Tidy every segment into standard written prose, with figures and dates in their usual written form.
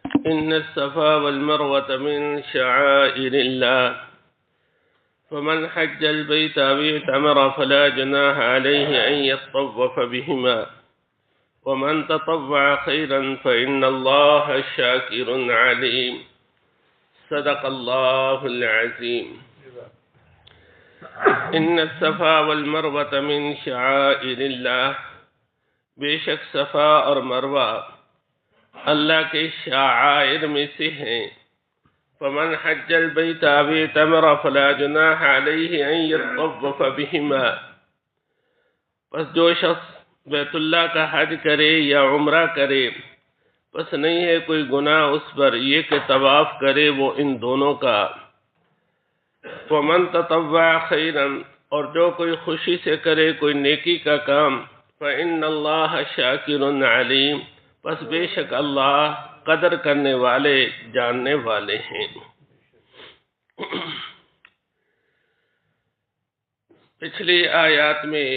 إن الصفا والمروة من شعائر الله فمن حج البيت أو اعتمر فلا جناح عليه أن يطوف بهما ومن تطوع خيرا فإن الله شاكر عليم صدق الله العظيم. إن الصفا والمروة من شعائر الله، بے شک صفا اور مروہ اللہ کے شعائر میں سے ہیں. فمن حج البیت او اعتمر فلا جناح علیہ ان یطوف بہما، پس جو شخص بیت اللہ کا حج کرے یا عمرہ کرے پس نہیں ہے کوئی گناہ اس پر یہ کہ طواف کرے وہ ان دونوں کا. ومن تطوع خیرا، اور جو کوئی خوشی سے کرے کوئی نیکی کا کام، فإن اللہ شاکر علیم، پس بے شک اللہ قدر کرنے والے جاننے والے ہیں. پچھلی آیات میں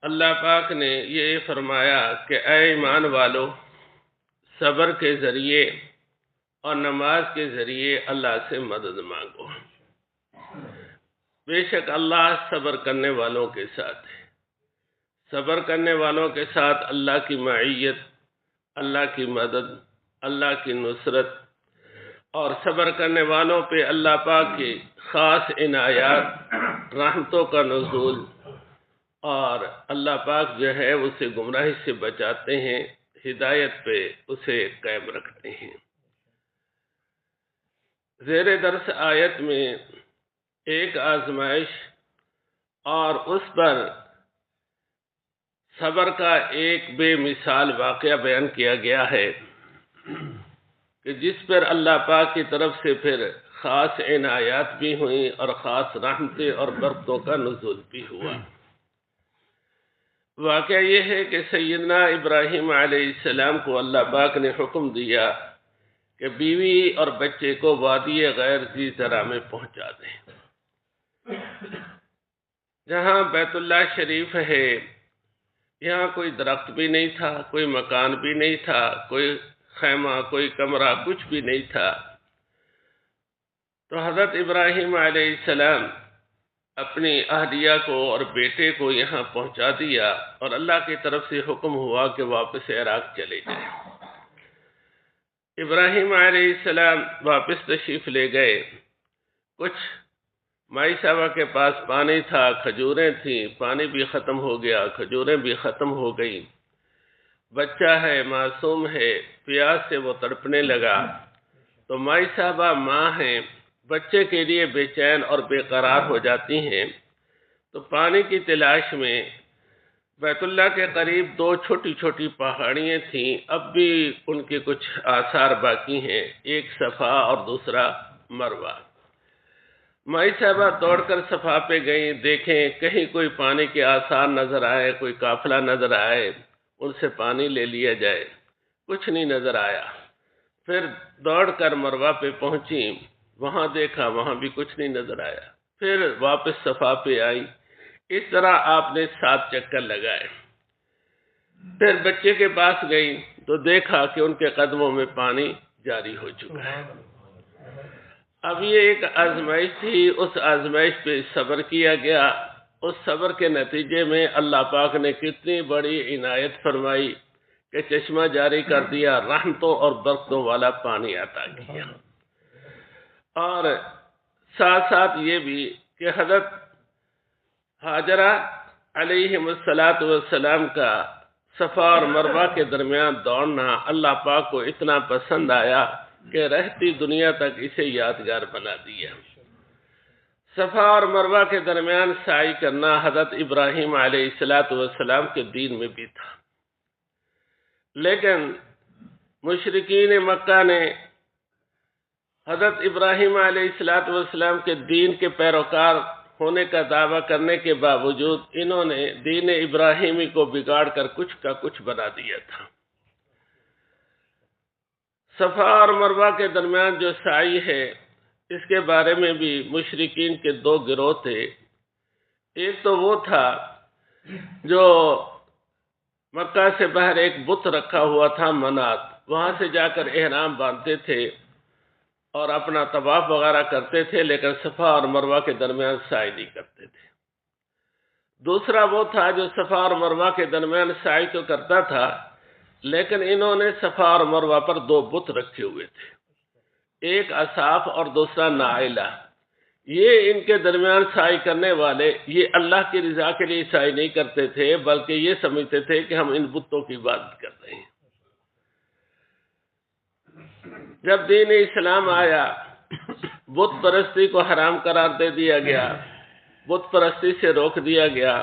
اللہ پاک نے یہ فرمایا کہ اے ایمان والو، صبر کے ذریعے اور نماز کے ذریعے اللہ سے مدد مانگو. بے شک اللہ صبر کرنے والوں کے ساتھ ہے. صبر کرنے والوں کے ساتھ اللہ کی معیت، اللہ کی مدد، اللہ کی نصرت، اور صبر کرنے والوں پہ اللہ پاک کی خاص عنایات، رحمتوں کا نزول، اور اللہ پاک جو ہے اسے گمراہی سے بچاتے ہیں، ہدایت پہ اسے قائم رکھتے ہیں. زیر درس آیت میں ایک آزمائش اور اس پر صبر کا ایک بے مثال واقعہ بیان کیا گیا ہے کہ جس پر اللہ پاک کی طرف سے پھر خاص عنایات بھی ہوئیں اور خاص رحمتیں اور برکتوں کا نزول بھی ہوا. واقعہ یہ ہے کہ سیدنا ابراہیم علیہ السلام کو اللہ پاک نے حکم دیا کہ بیوی اور بچے کو وادی غیر ذی زرع میں پہنچا دیں. جہاں بیت اللہ شریف ہے یہاں کوئی درخت بھی نہیں تھا، کوئی مکان بھی نہیں تھا، کوئی خیمہ، کوئی کمرہ، کچھ بھی نہیں تھا. تو حضرت ابراہیم علیہ السلام اپنی اہلیہ کو اور بیٹے کو یہاں پہنچا دیا اور اللہ کی طرف سے حکم ہوا کہ واپس عراق چلے جائیں. ابراہیم علیہ السلام واپس تشریف لے گئے. کچھ مائی صاحبہ کے پاس پانی تھا، کھجوریں تھیں، پانی بھی ختم ہو گیا، کھجوریں بھی ختم ہو گئی. بچہ ہے، معصوم ہے، پیاس سے وہ تڑپنے لگا. تو مائی صاحبہ ماں ہیں، بچے کے لیے بے چین اور بے قرار ہو جاتی ہیں. تو پانی کی تلاش میں بیت اللہ کے قریب دو چھوٹی چھوٹی پہاڑیاں تھیں، اب بھی ان کے کچھ آثار باقی ہیں، ایک صفا اور دوسرا مروہ. مائی صاحبہ دوڑ کر صفا پہ گئیں، دیکھیں کہیں کوئی پانی کے آثار نظر آئے، کوئی قافلہ نظر آئے، ان سے پانی لے لیا جائے. کچھ نہیں نظر آیا. پھر دوڑ کر مروہ پہ پہنچی، وہاں دیکھا، وہاں بھی کچھ نہیں نظر آیا. پھر واپس صفا پہ آئی. اس طرح آپ نے 7 چکر لگائے. پھر بچے کے پاس گئی تو دیکھا کہ ان کے قدموں میں پانی جاری ہو چکا ہے. اب یہ ایک آزمائش تھی، اس آزمائش پہ صبر کیا گیا. اس صبر کے نتیجے میں اللہ پاک نے کتنی بڑی عنایت فرمائی کہ چشمہ جاری کر دیا، رحمتوں اور برکتوں والا پانی عطا کیا. اور ساتھ ساتھ یہ بھی کہ حضرت حاجرہ علیہ السلام کا صفا اور مروہ کے درمیان دوڑنا اللہ پاک کو اتنا پسند آیا کہ رہتی دنیا تک اسے یادگار بنا دیا. صفا اور مروہ کے درمیان سعی کرنا حضرت ابراہیم علیہ السلام کے دین میں بھی تھا، لیکن مشرکین مکہ نے حضرت ابراہیم علیہ السلام کے دین کے پیروکار ہونے کا دعویٰ کرنے کے باوجود انہوں نے دین ابراہیمی کو بگاڑ کر کچھ کا کچھ بنا دیا تھا. صفا اور مروہ کے درمیان جو سعی ہے اس کے بارے میں بھی مشرکین کے 2 گروہ تھے. ایک تو وہ تھا جو مکہ سے باہر ایک بت رکھا ہوا تھا منات، وہاں سے جا کر احرام باندھتے تھے اور اپنا طواف وغیرہ کرتے تھے، لیکن صفا اور مروہ کے درمیان سعی نہیں کرتے تھے۔ دوسرا وہ تھا جو صفا اور مروہ کے درمیان سعی تو کرتا تھا، لیکن انہوں نے صفا اور مروہ پر دو بت رکھے ہوئے تھے، ایک اصاف اور دوسرا نائلہ۔ یہ ان کے درمیان سعی کرنے والے یہ اللہ کی رضا کے لیے سعی نہیں کرتے تھے، بلکہ یہ سمجھتے تھے کہ ہم ان بتوں کی عبادت کر رہے ہیں۔ جب دین اسلام آیا، بت پرستی کو حرام قرار دے دیا گیا، بت پرستی سے روک دیا گیا،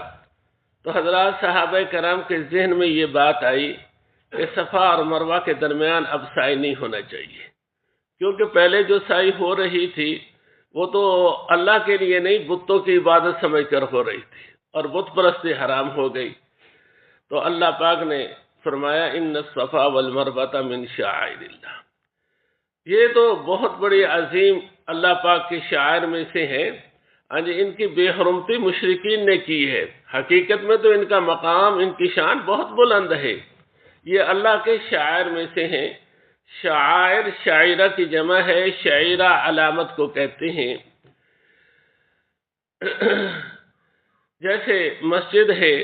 تو حضرات صحابہ کرام کے ذہن میں یہ بات آئی کہ صفا اور مروہ کے درمیان اب سعی نہیں ہونا چاہیے، کیونکہ پہلے جو سعی ہو رہی تھی وہ تو اللہ کے لیے نہیں، بتوں کی عبادت سمجھ کر ہو رہی تھی، اور بت پرستی حرام ہو گئی۔ تو اللہ پاک نے فرمایا ان الصفا والمروہ من شعائر اللہ، یہ تو بہت بڑی عظیم اللہ پاک کے شعائر میں سے ہیں۔ ان کی بے حرمتی مشرکین نے کی ہے، حقیقت میں تو ان کا مقام، ان کی شان بہت بلند ہے، یہ اللہ کے شعائر میں سے ہیں۔ شعائر شاعرہ کی جمع ہے، شاعرہ علامت کو کہتے ہیں۔ جیسے مسجد ہے،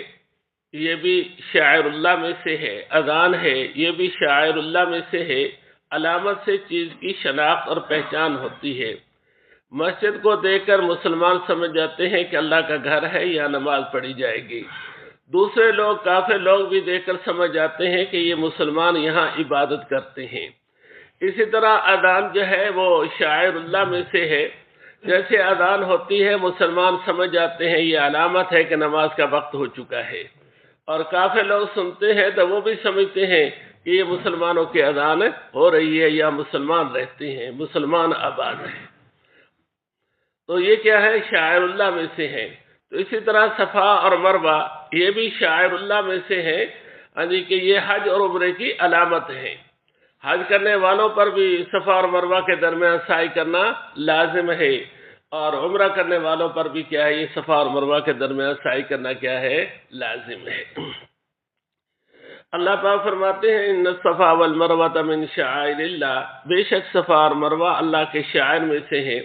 یہ بھی شاعر اللہ میں سے ہے، اذان ہے، یہ بھی شاعر اللہ میں سے ہے۔ علامت سے چیز کی شناخت اور پہچان ہوتی ہے۔ مسجد کو دیکھ کر مسلمان سمجھ جاتے ہیں کہ اللہ کا گھر ہے، یا نماز پڑھی جائے گی۔ دوسرے لوگ، کافر لوگ بھی دیکھ کر سمجھ جاتے ہیں کہ یہ مسلمان یہاں عبادت کرتے ہیں۔ اسی طرح اذان جو ہے وہ شاعر اللہ میں سے ہے۔ جیسے اذان ہوتی ہے، مسلمان سمجھ جاتے ہیں یہ علامت ہے کہ نماز کا وقت ہو چکا ہے، اور کافر لوگ سنتے ہیں تو وہ بھی سمجھتے ہیں کہ یہ مسلمانوں کی اذان ہو رہی ہے، یا مسلمان رہتے ہیں، مسلمان آباد ہیں۔ تو یہ کیا ہے؟ شاعر اللہ میں سے ہے۔ تو اسی طرح صفا اور مروہ یہ بھی شاعر اللہ میں سے ہے، کہ یہ حج اور عمرے کی علامت ہے۔ حج کرنے والوں پر بھی صفا اور مروہ کے درمیان سعی کرنا لازم ہے، اور عمرہ کرنے والوں پر بھی کیا ہے؟ یہ صفا اور مروہ کے درمیان سعی کرنا کیا ہے؟ لازم ہے۔ اللہ پاک فرماتے ہیں ان الصفا والمروہ من شعائر اللہ، بے شک صفا اور مروہ اللہ کے شعائر میں سے ہیں۔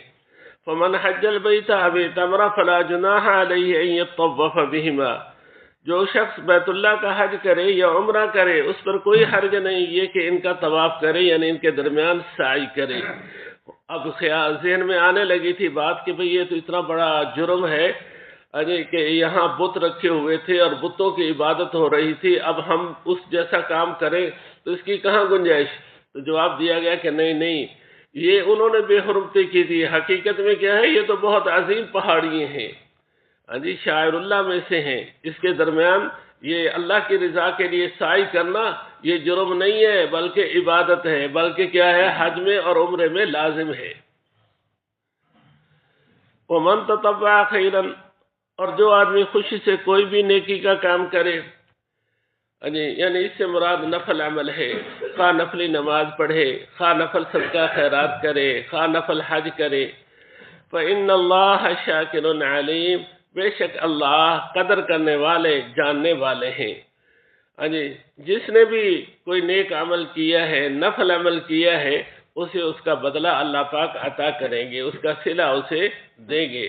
فمن حج البیت او اعتمر فلا جناح علیہ ان یطوف بہما، جو شخص بیت اللہ کا حج کرے یا عمرہ کرے اس پر کوئی حرج نہیں یہ کہ ان کا طواف کرے، یعنی ان کے درمیان سعی کرے۔ اب خیال ذہن میں آنے لگی تھی بات کہ بھئی یہ تو اتنا بڑا جرم ہے کہ یہاں بت رکھے ہوئے تھے اور بتوں کی عبادت ہو رہی تھی، اب ہم اس جیسا کام کریں تو اس کی کہاں گنجائش؟ تو جواب دیا گیا کہ نہیں، یہ انہوں نے بے حرمتی کی تھی، حقیقت میں کیا ہے؟ یہ تو بہت عظیم پہاڑیاں ہیں، شاعر اللہ میں سے ہیں۔ اس کے درمیان یہ اللہ کی رضا کے لیے سعی کرنا یہ جرم نہیں ہے، بلکہ عبادت ہے، بلکہ کیا ہے؟ حج میں اور عمرے میں لازم ہے۔ وَمَن تَطَوَّعَ خَيْرًا، اور جو آدمی خوشی سے کوئی بھی نیکی کا کام کرے، یعنی اس سے مراد نفل عمل ہے، خواہ نفلی نماز پڑھے، خواہ نفل صدقہ خیرات کرے، خواہ نفل حج کرے، فَإِنَّ اللَّهَ شَاكِرٌ عَلِيمٌ، بے شک اللہ قدر کرنے والے، جاننے والے ہیں۔ جس نے بھی کوئی نیک عمل کیا ہے، نفل عمل کیا ہے، اسے اس کا بدلہ اللہ پاک عطا کریں گے، اس کا صلہ اسے دیں گے۔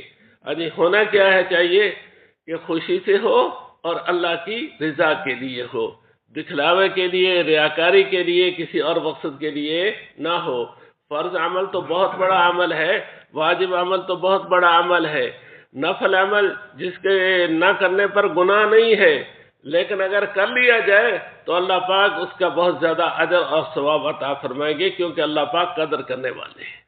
ہونا کیا ہے چاہیے کہ خوشی سے ہو اور اللہ کی رضا کے لیے ہو، دکھلاوے کے لیے، ریاکاری کے لیے، کسی اور مقصد کے لیے نہ ہو۔ فرض عمل تو بہت بڑا عمل ہے، واجب عمل تو بہت بڑا عمل ہے، نفل عمل جس کے نہ کرنے پر گناہ نہیں ہے، لیکن اگر کر لیا جائے تو اللہ پاک اس کا بہت زیادہ اجر اور ثواب عطا فرمائیں گے، کیونکہ اللہ پاک قدر کرنے والے ہیں۔